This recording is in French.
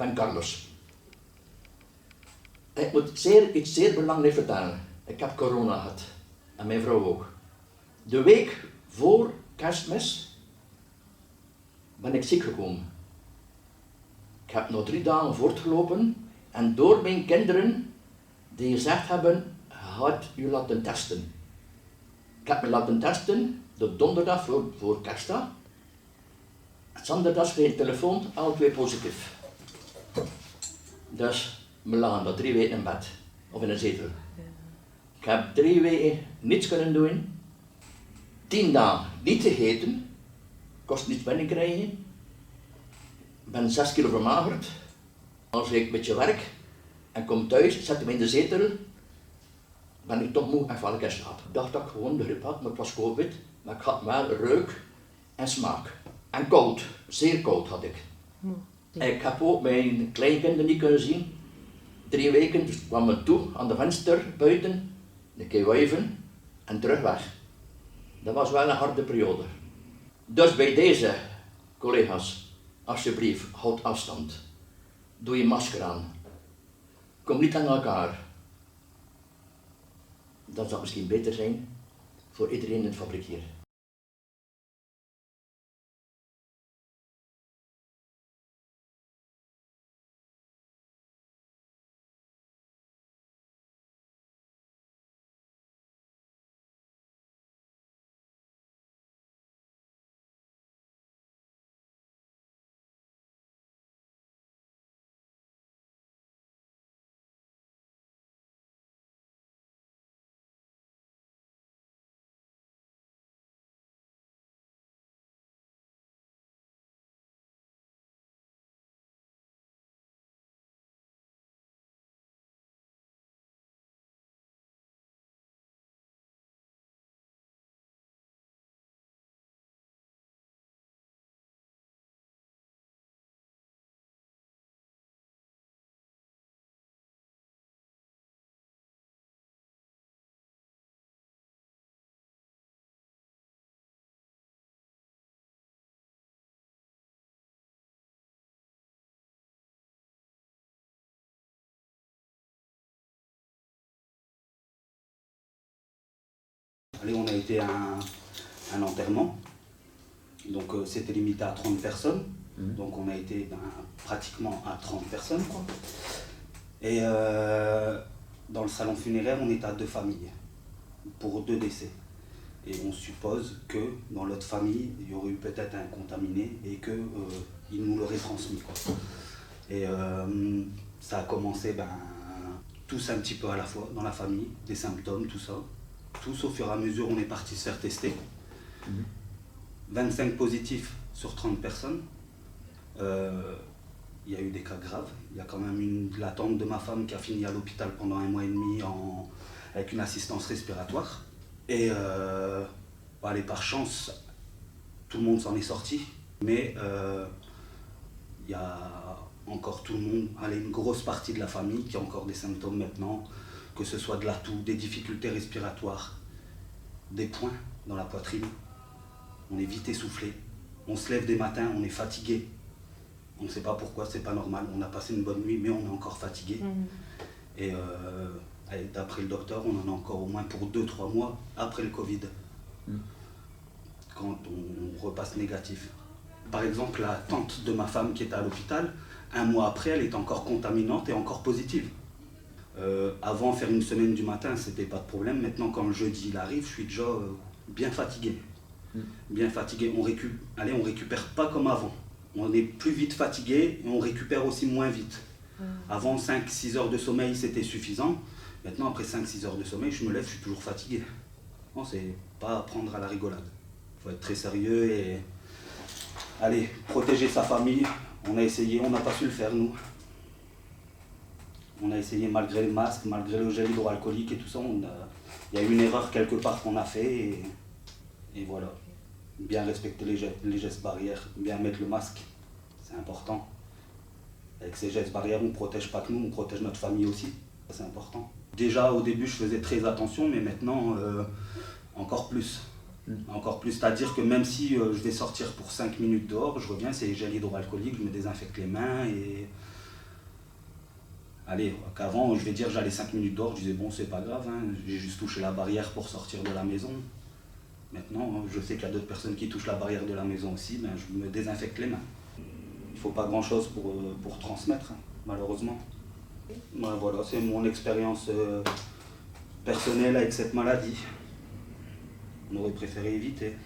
ben Carlos. Ik moet iets zeer belangrijks vertellen. Ik heb corona gehad. En mijn vrouw ook. De week voor Kerstmis ben ik ziek gekomen. Ik heb nog 3 dagen voortgelopen en door mijn kinderen die gezegd hebben, gaat u laten testen. Ik heb me laten testen de donderdag voor kerstdag. Zondag kreeg ik telefoon, alle 2 positief. Dus we lagen dat 3 weken in bed, of in een zetel. Ik heb 3 weken niets kunnen doen. 10 dagen niet gegeten, kost niets binnenkrijgen. Ik ben 6 kilo vermagerd. Als ik een beetje werk en kom thuis, zet me in de zetel, ben ik toch moe en val ik in slaap. Ik dacht dat ik gewoon de griep had, maar het was COVID. Maar ik had wel reuk en smaak. En koud, zeer koud had ik. Ik heb ook mijn kleinkinderen niet kunnen zien. 3 weken, dus kwam me toe aan de venster buiten, een keer wuiven en terug weg. Dat was wel een harde periode. Dus bij deze, collega's, alsjeblieft, houd afstand. Doe je masker aan. Kom niet aan elkaar. Dat zou misschien beter zijn voor iedereen in de fabriek hier. Allez, on a été à un enterrement, donc c'était limité à 30 personnes, donc on a été pratiquement à 30 personnes, quoi. Et dans le salon funéraire, on était à 2 familles, pour 2 décès. Et on suppose que dans l'autre famille, il y aurait eu peut-être un contaminé et qu'il nous l'aurait transmis, quoi. Et ça a commencé tous un petit peu à la fois dans la famille, des symptômes, tout ça. Tous au fur et à mesure, on est parti se faire tester. 25 positifs sur 30 personnes. Il y a eu des cas graves. Il y a quand même la tante de ma femme qui a fini à l'hôpital pendant 1 mois et demi avec une assistance respiratoire. Et allez, par chance, tout le monde s'en est sorti. Mais il y a encore tout le monde, allez, une grosse partie de la famille qui a encore des symptômes maintenant, que ce soit de la toux, des difficultés respiratoires, des points dans la poitrine. On est vite essoufflé. On se lève des matins, on est fatigué. On ne sait pas pourquoi, c'est pas normal. On a passé une bonne nuit, mais on est encore fatigué. Et d'après le docteur, on en a encore au moins pour 2-3 mois après le Covid. Quand on repasse négatif. Par exemple, la tante de ma femme qui était à l'hôpital, 1 mois après, elle est encore contaminante et encore positive. Avant, faire une semaine du matin, c'était pas de problème. Maintenant, quand le jeudi il arrive, je suis déjà bien fatigué. Bien fatigué. On récupère pas comme avant. On est plus vite fatigué et on récupère aussi moins vite. Avant, 5-6 heures de sommeil, c'était suffisant. Maintenant, après 5-6 heures de sommeil, je me lève, je suis toujours fatigué. Non, c'est pas à prendre à la rigolade. Il faut être très sérieux et allez, protéger sa famille. On a essayé, on n'a pas su le faire, nous. On a essayé malgré le masque, malgré le gel hydroalcoolique et tout ça. Il y a eu une erreur quelque part qu'on a fait et voilà. Bien respecter les gestes barrières, bien mettre le masque, c'est important. Avec ces gestes barrières, on ne protège pas que nous, on protège notre famille aussi, c'est important. Déjà au début je faisais très attention, mais maintenant encore plus. Encore plus, c'est-à-dire que même si je vais sortir pour 5 minutes dehors, je reviens, c'est gel hydroalcoolique, je me désinfecte les mains et allez, qu'avant, je vais dire, j'allais 5 minutes dehors, je disais, bon, c'est pas grave, hein, j'ai juste touché la barrière pour sortir de la maison. Maintenant, je sais qu'il y a d'autres personnes qui touchent la barrière de la maison aussi, ben, je me désinfecte les mains. Il ne faut pas grand-chose pour transmettre, hein, malheureusement. Ben, voilà, c'est mon expérience personnelle avec cette maladie. On aurait préféré éviter.